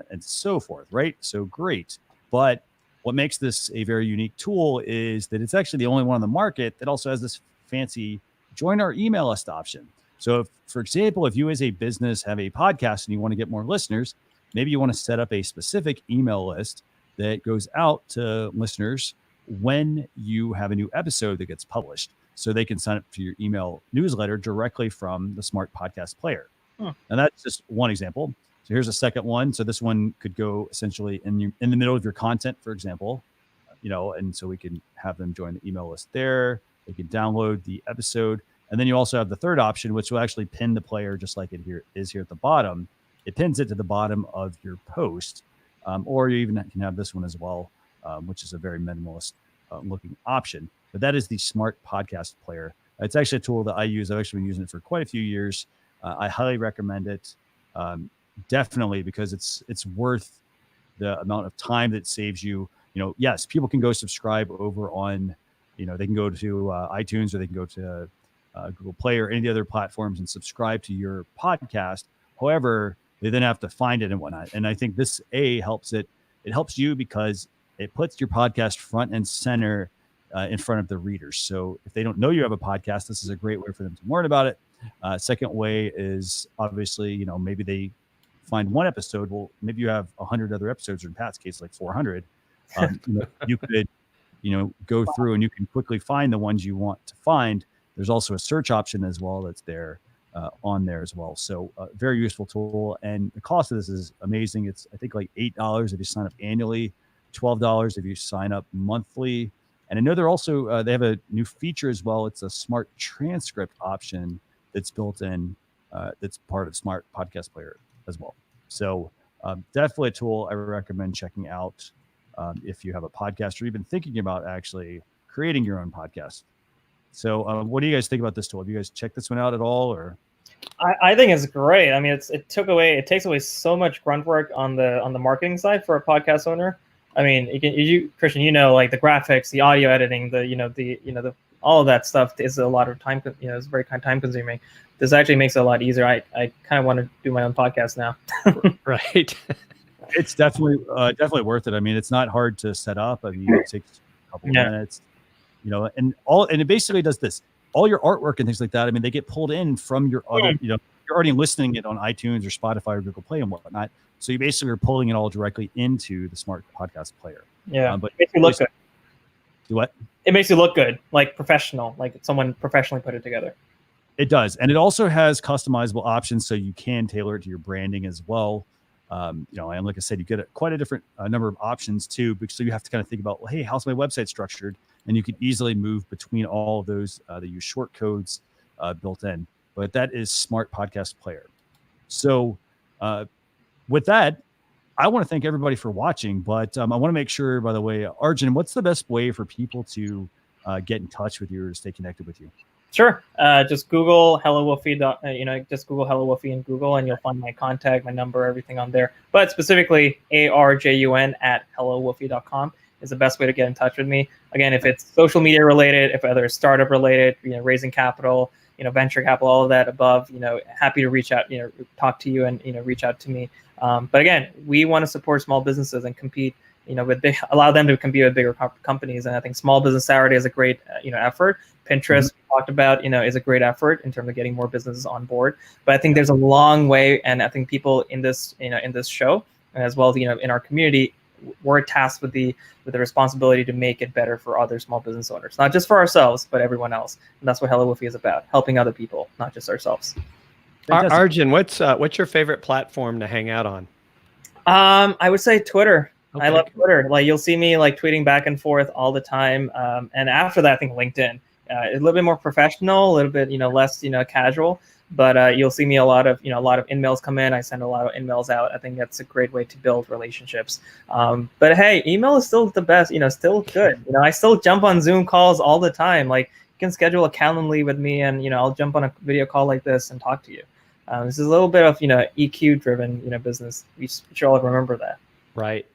S2: and so forth. Right. So great. But what makes this a very unique tool is that it's actually the only one on the market that also has this fancy join our email list option. So if, for example, if you as a business have a podcast and you want to get more listeners, maybe you want to set up a specific email list that goes out to listeners when you have a new episode that gets published, so they can sign up for your email newsletter directly from the Smart Podcast Player. And that's just one example. So here's a second one. So this one could go essentially in the middle of your content, for example, and so we can have them join the email list there. They can download the episode. And then you also have the third option, which will actually pin the player just like it is here at the bottom. It pins it to the bottom of your post, or you even can have this one as well, which is a very minimalist looking option. But that is the Smart Podcast Player. It's actually a tool that I use. I've actually been using it for quite a few years. I highly recommend it. Definitely, because it's worth the amount of time that it saves you. Yes, people can go subscribe over on, they can go to iTunes, or they can go to Google Play or any of the other platforms and subscribe to your podcast. However, they then have to find it and whatnot. And I think this helps it. It helps you because it puts your podcast front and center in front of the readers. So if they don't know you have a podcast, this is a great way for them to learn about it. Second way is obviously, maybe they find one episode. Well, maybe you have 100 other episodes, or in Pat's case, like 400. You could, go through and you can quickly find the ones you want to find. There's also a search option as well that's there on there as well. So very useful tool. And the cost of this is amazing. It's, I think, like $8 if you sign up annually, $12 if you sign up monthly. And I know they're also, they have a new feature as well. It's a smart transcript option that's built in, that's part of Smart Podcast Player as well. So definitely a tool I recommend checking out if you have a podcast or even thinking about actually creating your own podcast. So what do you guys think about this tool? Have you guys checked this one out at all? Or
S4: I think it's great. I mean, it takes away so much grunt work on the marketing side for a podcast owner. I mean, Christian, like the graphics, the audio editing, the all of that stuff is a lot of time. It's very time consuming. This actually makes it a lot easier. I kind of want to do my own podcast now.
S3: Right.
S2: It's definitely worth it. I mean, it's not hard to set up. I mean, it takes a couple of minutes, and it basically does this. All your artwork and things like that, I mean, they get pulled in from your other, you're already listening it on iTunes or Spotify or Google Play and whatnot. So you basically are pulling it all directly into the smart podcast player.
S4: Yeah,
S2: but
S4: it makes you look good.
S2: Do what?
S4: It makes you look good, like professional, like someone professionally put it together.
S2: It does. And it also has customizable options, so you can tailor it to your branding as well. And like I said, you get quite a different number of options too, so you have to kind of think about, well, hey, how's my website structured? And you can easily move between all of those. They use short codes built in, but that is Smart Podcast Player. So with that, I want to thank everybody for watching, but I want to make sure, by the way, Arjun, what's the best way for people to get in touch with you or stay connected with you?
S4: Sure. Just Google Hello Wolfy. Just Google Hello Wolfy in Google, and you'll find my contact, my number, everything on there. But specifically, ARJUN at hellowolfy.com is the best way to get in touch with me. Again, if it's social media related, if whether it's startup related, raising capital, venture capital, all of that above, happy to reach out, talk to you and, reach out to me. But again, we want to support small businesses and compete, allow them to compete with bigger companies. And I think Small Business Saturday is a great, effort. Pinterest, we talked about, is a great effort in terms of getting more businesses on board. But I think there's a long way, and I think people in this, in this show, as well as, in our community, we're tasked with the responsibility to make it better for other small business owners, not just for ourselves, but everyone else. And that's what Hello Wolfy is about, helping other people, not just ourselves.
S3: Arjun, what's your favorite platform to hang out on?
S4: I would say Twitter.
S3: Okay.
S4: I love Twitter. Like, you'll see me like tweeting back and forth all the time. And after that, I think LinkedIn, a little bit more professional, a little bit, less, casual. But you'll see me a lot of emails come in. I send a lot of emails out. I think that's a great way to build relationships. But hey, email is still the best, still good. I still jump on Zoom calls all the time. Like, you can schedule a Calendly with me, and, I'll jump on a video call like this and talk to you. This is a little bit of, EQ driven, business. We should all remember that.
S3: Right.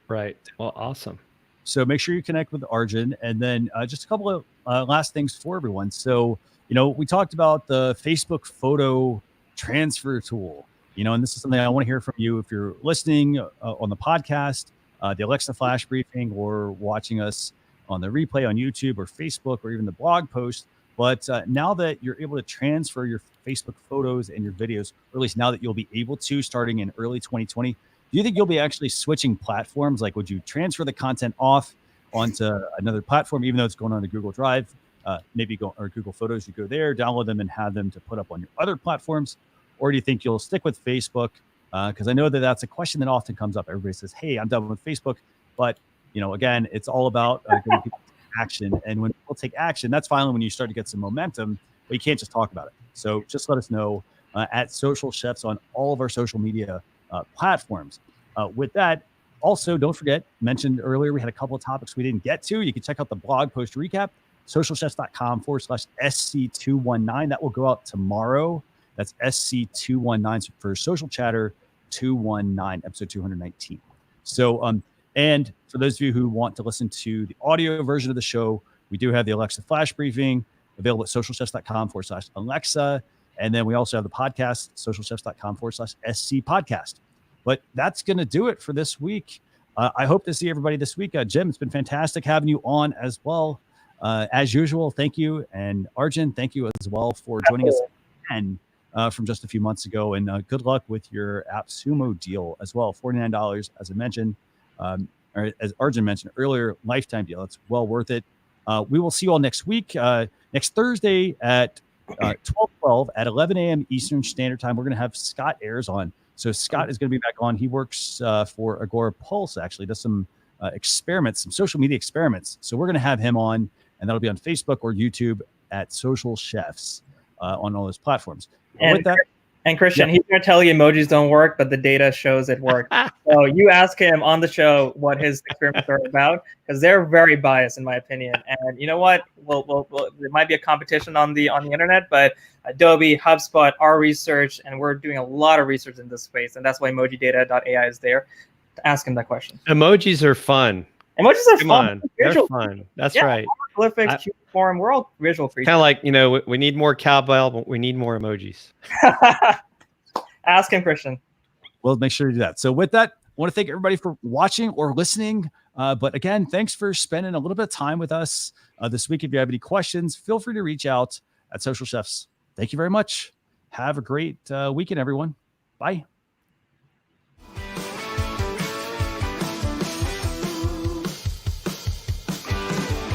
S3: Well, awesome.
S2: So make sure you connect with Arjun, and then just a couple of last things for everyone. So, we talked about the Facebook photo transfer tool, and this is something I want to hear from you if you're listening on the podcast, the Alexa Flash Briefing, or watching us on the replay on YouTube or Facebook, or even the blog post. But now that you're able to transfer your Facebook photos and your videos, or at least now that you'll be able to starting in early 2020, do you think you'll be actually switching platforms? Like, would you transfer the content off onto another platform, even though it's going on to Google Drive? Or Google Photos, you go there, download them, and have them to put up on your other platforms? Or do you think you'll stick with Facebook? Because I know that that's a question that often comes up. Everybody says, hey, I'm done with Facebook. But, again, it's all about getting people to take action. And when people take action, that's finally when you start to get some momentum, but you can't just talk about it. So just let us know at Social Chefs on all of our social media platforms. With that, also, don't forget, mentioned earlier, we had a couple of topics we didn't get to. You can check out the blog post recap, socialchefs.com/SC219. That will go out tomorrow. That's SC219 for Social Chatter 219, episode 219. So, and for those of you who want to listen to the audio version of the show, we do have the Alexa Flash Briefing available at socialchefs.com/Alexa. And then we also have the podcast, socialchefs.com/SC podcast. But that's going to do it for this week. I hope to see everybody this week. Jim, it's been fantastic having you on as well. As usual, thank you. And Arjun, thank you as well for joining us again from just a few months ago. And good luck with your AppSumo deal as well. $49, as I mentioned, or as Arjun mentioned earlier, lifetime deal. It's well worth it. We will see you all next week, next Thursday at 12:12 at 11 a.m. Eastern Standard Time. We're going to have Scott Ayers on. So Scott is going to be back on. He works for Agora Pulse, actually, does some experiments, some social media experiments. So we're going to have him on, and that'll be on Facebook or YouTube at Social Chefs on all those platforms.
S4: And,
S2: with that,
S4: and Christian, he's going to tell you emojis don't work, but the data shows it works. So you ask him on the show what his experiments are about, because they're very biased, in my opinion. And you know what? We'll there might be a competition on the internet, but Adobe, HubSpot, our research, and we're doing a lot of research in this space, and that's why emojidata.ai is there to ask him that question.
S3: Emojis are fun.
S4: Emojis are
S3: Come
S4: fun.
S3: on. They're fun. That's right.
S4: Hieroglyphics, cute form, we're all visual creatures.
S3: Kind of like, we need more cowbell, but we need more emojis.
S4: Ask him, Christian.
S2: We'll make sure to do that. So with that, want to thank everybody for watching or listening. But again, thanks for spending a little bit of time with us this week. If you have any questions, feel free to reach out at Social Chefs. Thank you very much. Have a great weekend, everyone. Bye.